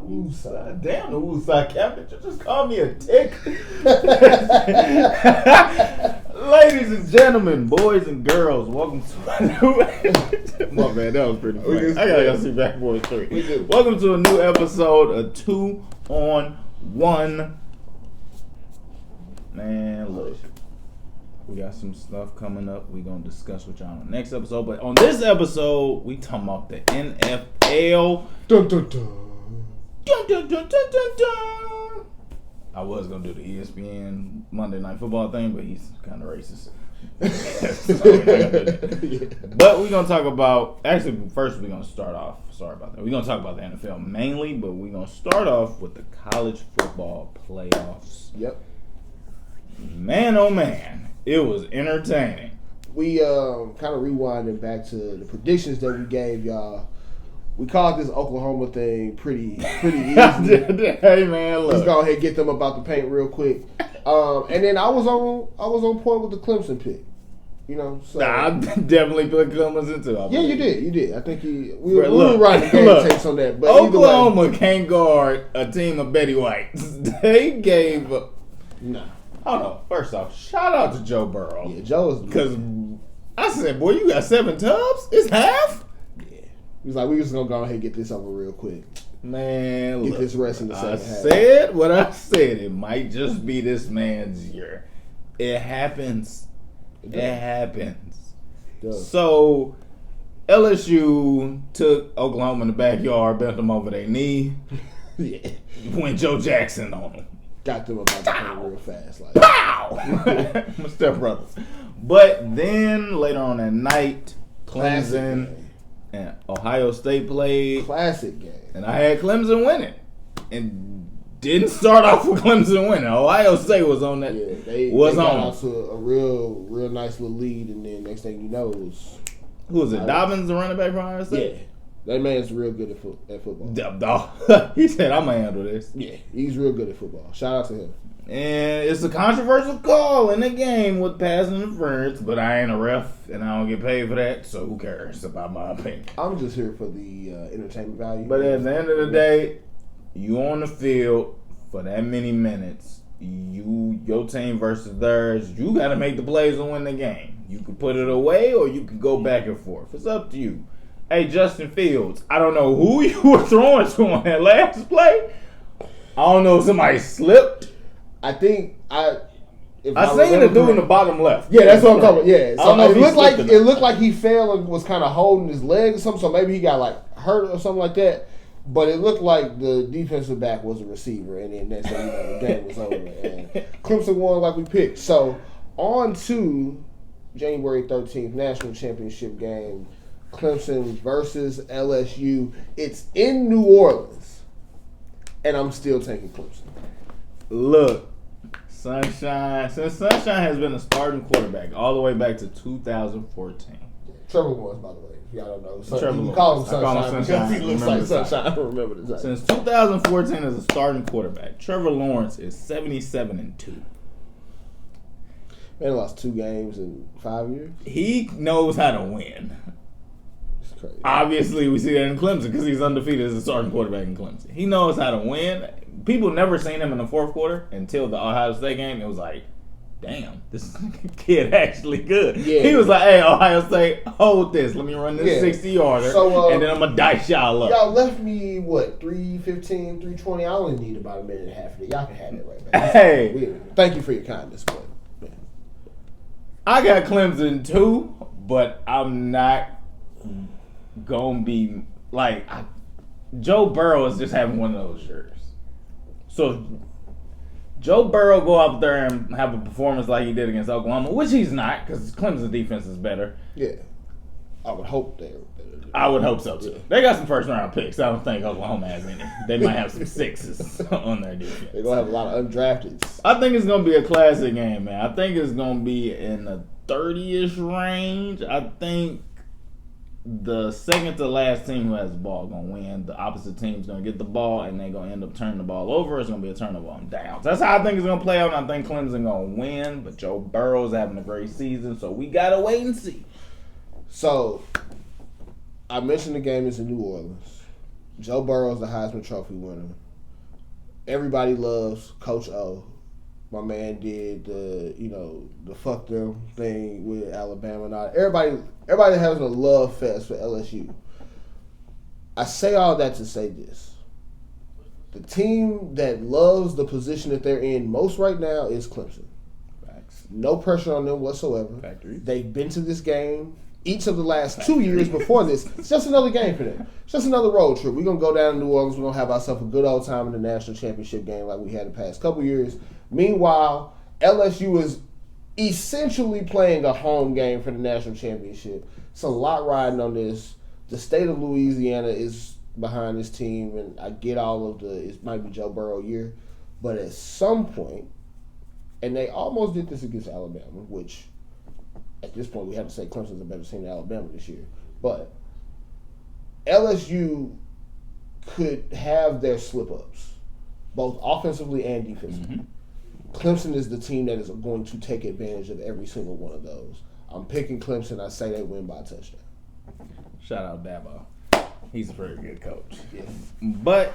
Woosah. Damn, the Woosah captain. You just called me a tick. Ladies and gentlemen, boys and girls, welcome to a new... My man, that was pretty funny. I gotta go see Backboard 3. Welcome to a new episode of 2 on 1. Man, look. We got some stuff coming up we going to discuss with y'all on the next episode. But on this episode, we talking about the NFL. Dun, dun, dun. Dun, dun, dun, dun, dun, dun. I was going to do the ESPN Monday Night Football thing, but he's kind of racist. But we're going to talk about... Actually, first we're going to start off... Sorry about that. We're going to talk about the NFL mainly, but we're going to start off with the college football playoffs. Yep. Man, oh man. It was entertaining. We kind of rewinding back to the predictions that we gave y'all. We called this Oklahoma thing pretty easy. Hey man, look. Let's go ahead and get them about the paint real quick. And then I was on point with the Clemson pick. You know, so I definitely put Clemson too. Yeah, you did. I think we were writing game takes on that. But Oklahoma can't guard a team of Betty Whites. They gave no. Hold on. First off, shout out to Joe Burrow. Yeah, Joe's because I said, boy, you got 7 tubs? It's half? Yeah. He was like, we just gonna go ahead and get this over real quick. Man, get this rest in the second half. I said what I said. It might just be this man's year. It happens. It happens. So LSU took Oklahoma in the backyard, bent them over their knee. Yeah. Went Joe Jackson on them. Got them about to play real fast. Like pow! My stepbrothers. But then later on that night, Clemson and Ohio State played. Classic game. And I had Clemson winning. And didn't start off with Clemson winning. Ohio State was on that. Yeah, they got out to a real nice little lead, and then next thing you know was who was it? Dobbins, the running back from Ohio State? Yeah. That man's real good at football. He said, I'm going to handle this. Yeah, he's real good at football. Shout out to him. And it's a controversial call in the game with pass interference, but I ain't a ref, and I don't get paid for that, so who cares about my opinion? I'm just here for the entertainment value. But at the end of the day, you on the field for that many minutes, your team versus theirs, you got to make the plays to win the game. You can put it away, or you can go back and forth. It's up to you. Hey, Justin Fields, I don't know who you were throwing to on that last play. I don't know if somebody slipped. I think I seen the dude in the bottom left. Yeah, that's what I'm talking about. Yeah, so I don't know it looked like he fell and was kind of holding his leg or something. So maybe he got like hurt or something like that. But it looked like the defensive back was a receiver, and then next thing you know, the game was over. And Clemson won like we picked. So on to January 13th national championship game. Clemson versus LSU. It's in New Orleans, and I'm still taking Clemson. Look, Sunshine has been a starting quarterback all the way back to 2014. Trevor Lawrence, by the way, if y'all don't know. You call him Sunshine because he looks like Sunshine. I don't remember the time. Since 2014 as a starting quarterback, Trevor Lawrence is 77-2. Man lost 2 games in 5 years. He knows how to win. Crazy. Obviously, we see that in Clemson because he's undefeated as a starting quarterback in Clemson. He knows how to win. People never seen him in the fourth quarter until the Ohio State game. It was like, damn, this kid actually good. Yeah. He was like, hey, Ohio State, hold this. Let me run this 60-yarder, and then I'm going to dice y'all up. Y'all left me, 3:15, 3:20? I only need about a minute and a half of it. Y'all can have it right back. Hey. Thank you for your kindness, but man. I got Clemson too, but I'm not gonna be like Joe Burrow is just having one of those years. So Joe Burrow go out there and have a performance like he did against Oklahoma, which he's not because Clemson's defense is better. Yeah, I would hope they're better. I would hope so too. Yeah. They got some first round picks. I don't think Oklahoma has any. They might have some 6s on their defense. They're gonna have a lot of undrafteds. I think it's gonna be a classic game, man. I think it's gonna be in the 30-ish range. I think the second to last team who has the ball is going to win. The opposite team's going to get the ball, and they're going to end up turning the ball over. It's going to be a turnover on downs. That's how I think it's going to play out, and I think Clemson going to win. But Joe Burrow's having a great season, so we got to wait and see. So, I mentioned the game is in New Orleans. Joe Burrow's the Heisman Trophy winner. Everybody loves Coach O. My man did the fuck them thing with Alabama and all. Everybody has a love fest for LSU. I say all that to say this. The team that loves the position that they're in most right now is Clemson. Facts. No pressure on them whatsoever. Factory. They've been to this game each of the last 2 years before this. It's just another game for them. It's just another road trip. We're going to go down to New Orleans. We're going to have ourselves a good old time in the national championship game like we had the past couple years. Meanwhile, LSU is essentially playing a home game for the national championship. It's a lot riding on this. The state of Louisiana is behind this team, and I get all of it might be Joe Burrow year, but at some point, and they almost did this against Alabama, which at this point we have to say Clemson's a better team than Alabama this year, but LSU could have their slip-ups, both offensively and defensively. Mm-hmm. Clemson is the team that is going to take advantage of every single one of those. I'm picking Clemson. I say they win by a touchdown. Shout out Dabo. He's a very good coach. Yeah. But,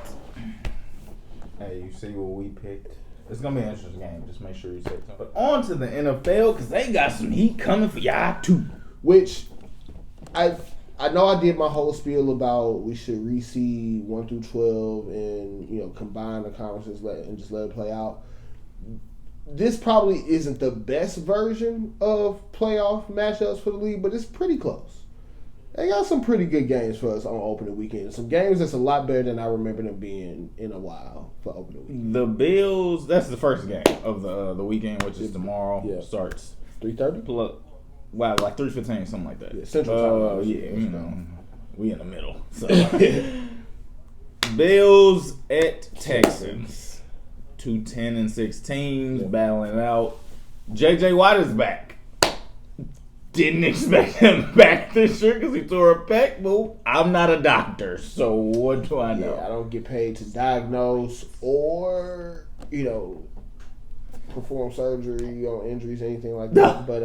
hey, you see what we picked? It's going to be an interesting game. Just make sure you say something. But on to the NFL, because they got some heat coming for y'all, too. Which, I know I did my whole spiel about we should reseed 1 through 12 and, combine the conferences and just let it play out. This probably isn't the best version of playoff matchups for the league, but it's pretty close. They got some pretty good games for us on opening weekend. Some games that's a lot better than I remember them being in a while for opening weekend. The Bills, that's the first game of the weekend, which is tomorrow. Yeah. Starts 3:30? Wow, like 3:15, something like that. Yeah, Central Time. Yeah, we in the middle. So Bills at Texans. 2-10-6 teams battling it out. J.J. Watt is back. Didn't expect him back this year because he tore a pec, but I'm not a doctor, so what do I know? Yeah, I don't get paid to diagnose or, perform surgery on injuries, anything like that. But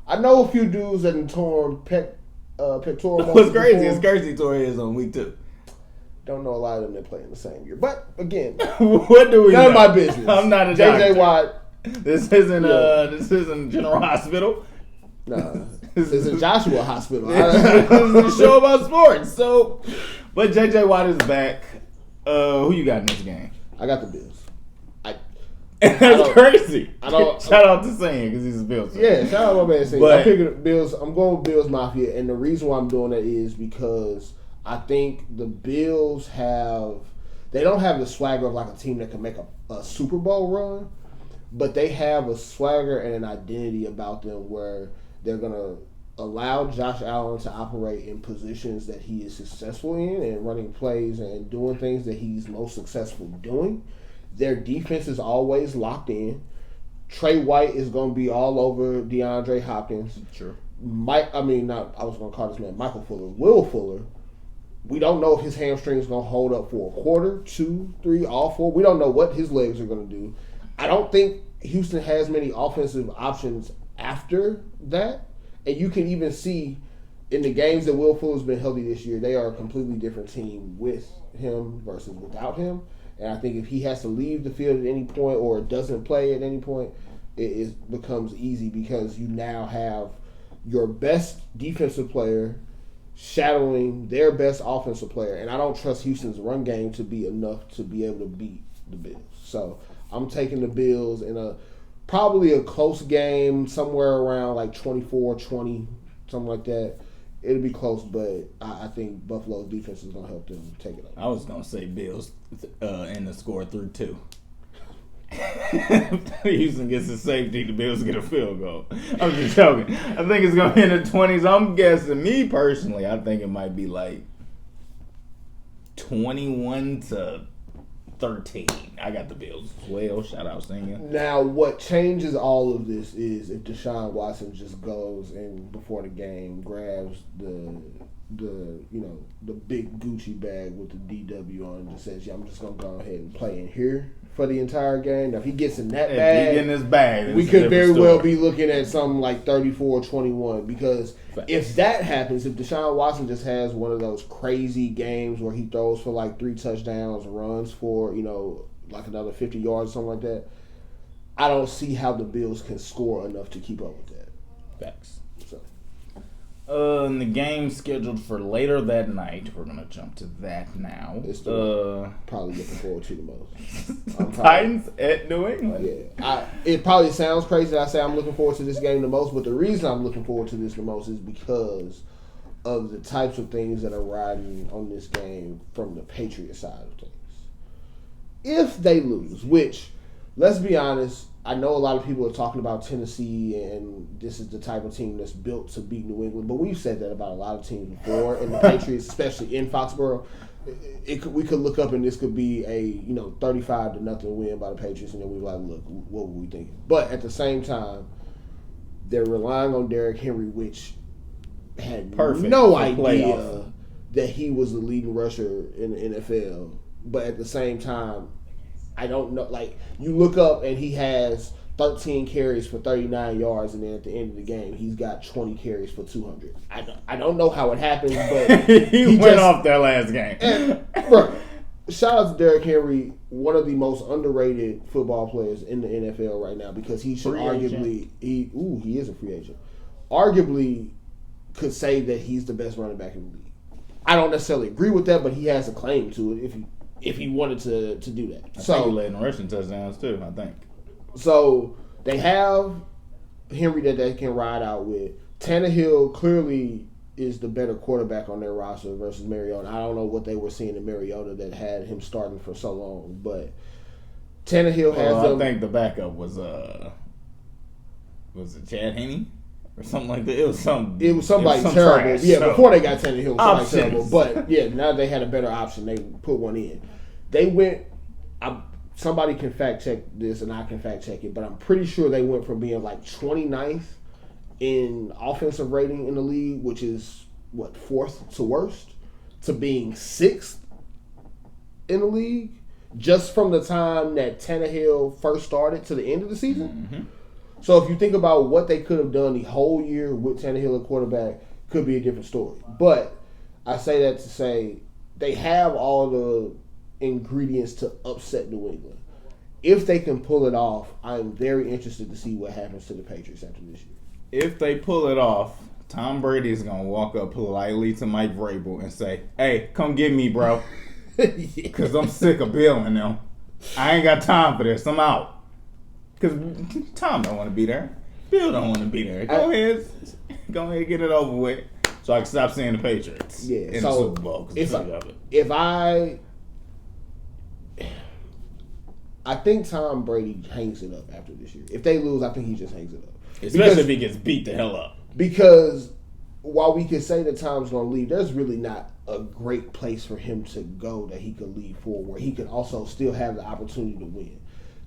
I know a few dudes that have torn pectoral muscles. What's crazy is Kersey tore his on week 2. Don't know a lot of them that play in the same year. But, again, what do we none know? of my business. I'm not a J.J. doctor. Watt. This isn't General Hospital. No, this is Joshua Hospital. This is a show about sports. So, but J.J. Watt is back. Who you got in this game? I got the Bills. That's crazy. Shout out to Sam because he's a Bills fan. Yeah, shout out my man Sam. I'm picking Bills. I'm going with Bills Mafia, and the reason why I'm doing that is because I think the Bills they don't have the swagger of like a team that can make a Super Bowl run, but they have a swagger and an identity about them where they're going to allow Josh Allen to operate in positions that he is successful in and running plays and doing things that he's most successful doing. Their defense is always locked in. Trey White is going to be all over DeAndre Hopkins. Sure. I was going to call this man Michael Fuller. Will Fuller. We don't know if his hamstring is going to hold up for a quarter, 2, 3, all 4. We don't know what his legs are going to do. I don't think Houston has many offensive options after that. And you can even see in the games that Will Fuller's been healthy this year, they are a completely different team with him versus without him. And I think if he has to leave the field at any point or doesn't play at any point, it becomes easy because you now have your best defensive player shadowing their best offensive player. And I don't trust Houston's run game to be enough to be able to beat the Bills. So I'm taking the Bills in probably a close game, somewhere around like 24-20, something like that. It'll be close, but I think Buffalo's defense is going to help them take it up. I was going to say Bills in the score 3-2. Houston gets a safety, the Bills get a field goal. I'm just joking. I think it's going to be in the 20s. I'm guessing, me personally, I think it might be like 21-13. I got the Bills as well. Shout out Singer. Now, what changes all of this is if Deshaun Watson just goes and before the game grabs the the big Gucci bag with the DW on it, just says, yeah, I'm just gonna go ahead and play in here for the entire game. Now, if he gets in that bag, if he get in his bag, we could very well be looking at something like 34-21. Because if that happens, if Deshaun Watson just has one of those crazy games where he throws for like 3 touchdowns, runs for like another 50 yards, something like that, I don't see how the Bills can score enough to keep up with that. Facts. And the game scheduled for later that night. We're gonna jump to that now. It's probably looking forward to the most. Titans at New England. Yeah, it probably sounds crazy that I say I'm looking forward to this game the most, but the reason I'm looking forward to this the most is because of the types of things that are riding on this game from the Patriots side of things. If they lose, which, let's be honest, I know a lot of people are talking about Tennessee and this is the type of team that's built to beat New England, but we've said that about a lot of teams before, and the Patriots, especially in Foxborough, we could look up and this could be a 35-0 win by the Patriots, and then we're like, look, what were we thinking? But at the same time, they're relying on Derrick Henry, which had no idea that he was the leading rusher in the NFL. But at the same time, I don't know. Like, you look up and he has 13 carries for 39 yards, and then at the end of the game, he's got 20 carries for 200. I don't know how it happened, but he went off that last game. Bro, shout out to Derrick Henry, one of the most underrated football players in the NFL right now, because he should he is a free agent. Arguably, could say that he's the best running back in the league. I don't necessarily agree with that, but he has a claim to it if he wanted to do that. I think he led in rushing touchdowns too, I think. So they have Henry that they can ride out with. Tannehill clearly is the better quarterback on their roster versus Mariota. I don't know what they were seeing in Mariota that had him starting for so long, but Tannehill has them. I think the backup was it Chad Henne? Or something like that. It was somebody terrible. Yeah, before they got Tannehill, it was somebody terrible. But yeah, now they had a better option. They put one in. They went. Somebody can fact check this, and I can fact check it. But I'm pretty sure they went from being like 29th in offensive rating in the league, which is what, 4th to worst, to being 6th in the league, just from the time that Tannehill first started to the end of the season. Mm-hmm. So if you think about what they could have done the whole year with Tannehill at quarterback, could be a different story. But I say that to say they have all the ingredients to upset New England. If they can pull it off, I'm very interested to see what happens to the Patriots after this year. If they pull it off, Tom Brady is going to walk up politely to Mike Vrabel and say, hey, come get me, bro. Because I'm sick of Bill and them. I ain't got time for this. I'm out. Because Tom don't want to be there. Bill don't want to be there. Go ahead, get it over with, so I can stop seeing the Patriots in the Super Bowl. I think Tom Brady hangs it up after this year. If they lose, I think he just hangs it up. Especially if he gets beat the hell up. Because while we could say that Tom's going to leave, there's really not a great place for him to go that he could leave for, where he could also still have the opportunity to win.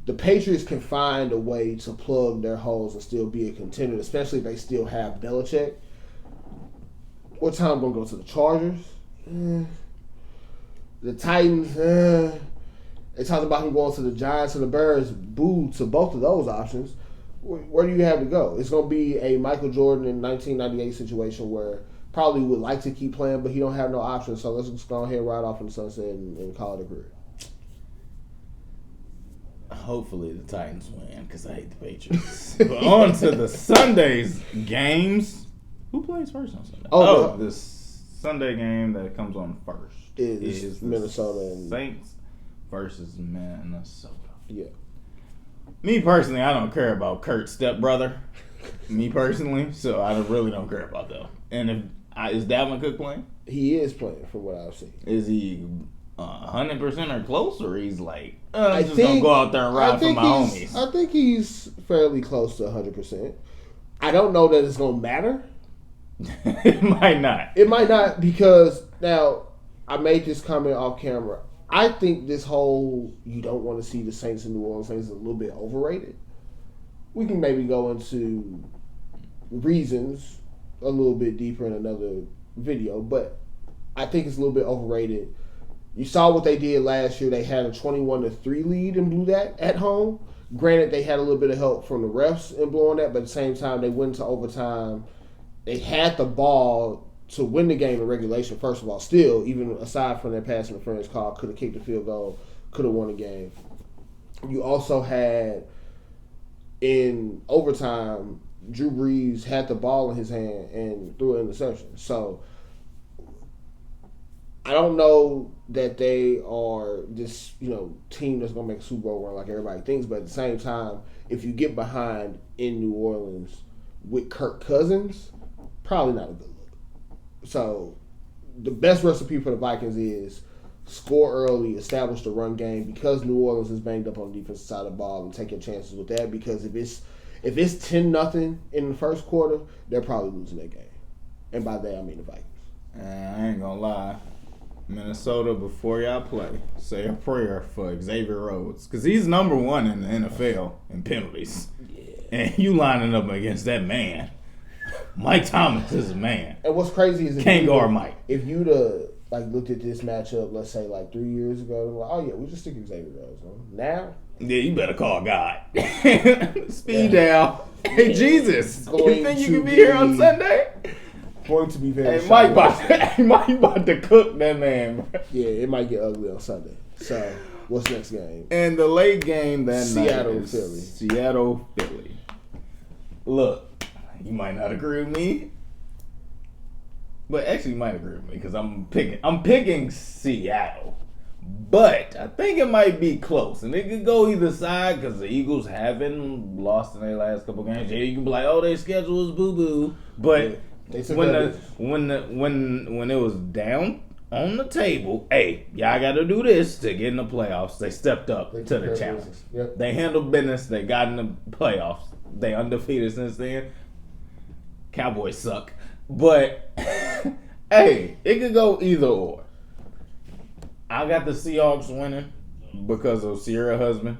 The Patriots can find a way to plug their holes and still be a contender, especially if they still have Belichick. What time going to go to the Chargers? The Titans? They talked about him going to the Giants and the Bears. Boo to both of those options. Where do you have to go? It's going to be a Michael Jordan in 1998 situation where probably would like to keep playing, but he don't have no options. So let's just go ahead and ride off in the sunset and call it a career. Hopefully the Titans win, because I hate the Patriots. But on to the Sunday's games. Who plays first on Sunday? This Sunday game that comes on first is Minnesota and Saints versus Minnesota. Yeah. Me personally, I don't care about Kurt's stepbrother. Me personally, so I really don't care about that. And is Dalvin Cook playing? He is playing, from what I've seen. Is he 100% or close, or he's like, I'm just going to go out there and ride for my homies? I think he's fairly close to 100%. I don't know that it's going to matter. It might not. It might not, because now I made this comment off camera. I think this whole you don't want to see the Saints in New Orleans thing is a little bit overrated. We can maybe go into reasons a little bit deeper in another video, but I think it's a little bit overrated. You saw what they did last year. They had a 21-3 lead and blew that at home. Granted, they had a little bit of help from the refs in blowing that, but at the same time, they went into overtime. They had the ball to win the game in regulation, first of all. Still, even aside from their pass interference call, could have kicked the field goal, could have won the game. You also had, in overtime, Drew Brees had the ball in his hand and threw an interception. So, I don't know that they are this, team that's going to make a Super Bowl run like everybody thinks, but at the same time, if you get behind in New Orleans with Kirk Cousins, probably not a good look. So, the best recipe for the Vikings is score early, establish the run game, because New Orleans is banged up on the defensive side of the ball, and take your chances with that, because if it's 10-0 in the first quarter, they're probably losing that game. And by that, I mean the Vikings. I ain't going to lie. Minnesota, before y'all play, say a prayer for Xavier Rhodes, because he's number 1 in the NFL in penalties. Yeah. And you lining up against that man. Mike Thomas is a man. And what's crazy is can't guard Mike. If you'd looked at this matchup, let's say 3 years ago, like, oh yeah, we just stick Xavier Rhodes on. Now, yeah, you better call God. Speed down. Hey Jesus, you think you can be here on Sunday? Going to be very. Hey, Mike about to cook that man. Bro. Yeah, it might get ugly on Sunday. So, what's next game? And the late game that Seattle, night is Philly. Seattle, Philly. Look, you might not agree with me, but actually you might agree with me because I'm picking Seattle. But I think it might be close, and it could go either side because the Eagles haven't lost in their last couple games. Yeah, you can be like, "Oh, their schedule is boo boo," but when it was down on the table, hey, y'all got to do this to get in the playoffs. They stepped up to the challenge. Yep. They handled business. They got in the playoffs. They undefeated since then. Cowboys suck, but hey, it could go either or. I got the Seahawks winning because of Sierra husband.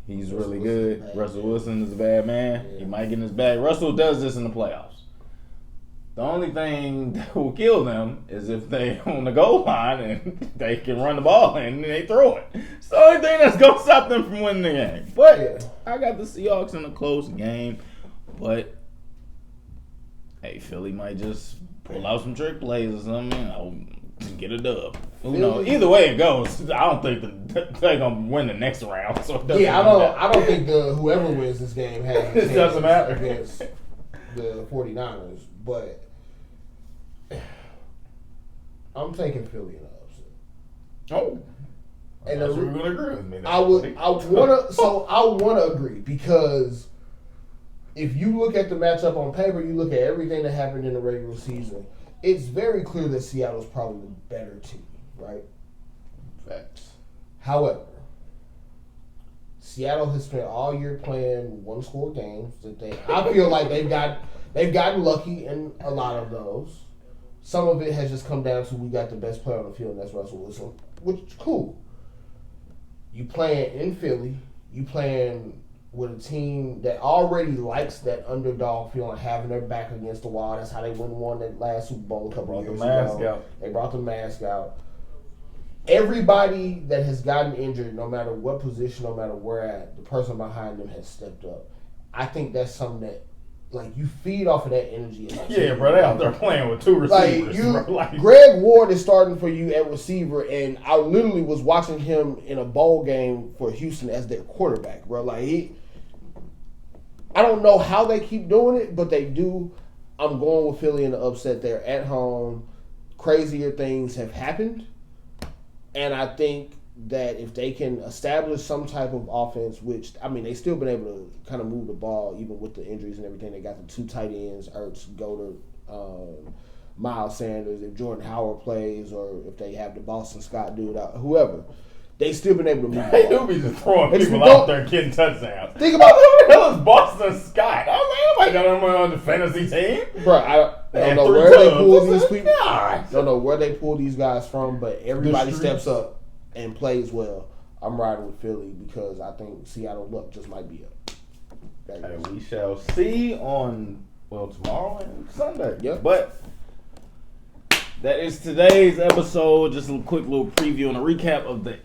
He's really good. Russell Wilson is a bad man. Yeah. He might get in his bag. Russell does this in the playoffs. The only thing that will kill them is if they on the goal line and they can run the ball and they throw it. It's the only thing that's going to stop them from winning the game. But I got the Seahawks in a close game. But, hey, Philly might just pull out some trick plays or something. Get a dub. Either way it goes, I don't think they're gonna win the next round. So I don't think whoever wins this game has it doesn't matter against the 49ers. But I'm taking Philly in the upset. Oh, and you're gonna agree with me. I wanna agree because if you look at the matchup on paper, you look at everything that happened in the regular season. It's very clear that Seattle's probably the better team, right? Facts. However, Seattle has spent all year playing one-score games. I feel like they've gotten lucky in a lot of those. Some of it has just come down to we got the best player on the field, and that's Russell Wilson, which is cool. You playing in Philly, you playing with a team that already likes that underdog feeling, having their back against the wall. That's how they won that last Super Bowl a couple years ago. They brought the mask out. Everybody that has gotten injured, no matter what position, no matter where at, the person behind them has stepped up. I think that's something that, you feed off of that energy. Yeah, bro, they out there playing with two receivers. Greg Ward is starting for you at receiver, and I literally was watching him in a bowl game for Houston as their quarterback, bro. I don't know how they keep doing it, but they do. I'm going with Philly in the upset. They're at home. Crazier things have happened. And I think that if they can establish some type of offense, which, they've still been able to kind of move the ball, even with the injuries and everything. They got the 2 tight ends, Ertz, Goddard, Miles Sanders. If Jordan Howard plays or if they have the Boston Scott dude out, whoever. They still been able to move the ball. They do be just throwing people out there getting touchdowns. Think about who the hell is Boston Scott? I was like, nobody got him on the fantasy team. Bro, I don't know where they pull these people. Don't know where they pull these guys from, but everybody steps up and plays well. I'm riding with Philly because I think Seattle luck just might be up. Hey, we shall see on tomorrow and Sunday. Yep. But That is today's episode. Just a quick little preview and a recap of the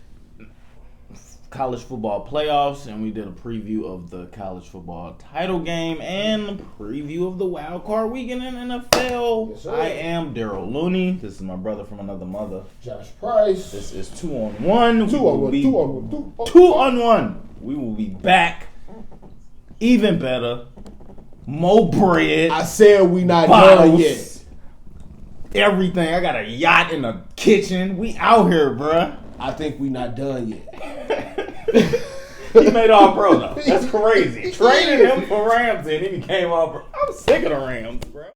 college football playoffs, and we did a preview of the college football title game and a preview of the wild card weekend in NFL. Yes, sir. I am Daryl Looney. This is my brother from another mother, Josh Price. This is 2 on 1. 2 on 1. 2 on 1. 2 on 1. We will be back. Even better. More bread. I said we not bottles, done yet. Everything. I got a yacht in the kitchen. We out here, bruh. I think we not done yet. He made all pro though. That's crazy. Trading him for Rams and he became all pro. I'm sick of the Rams, bro.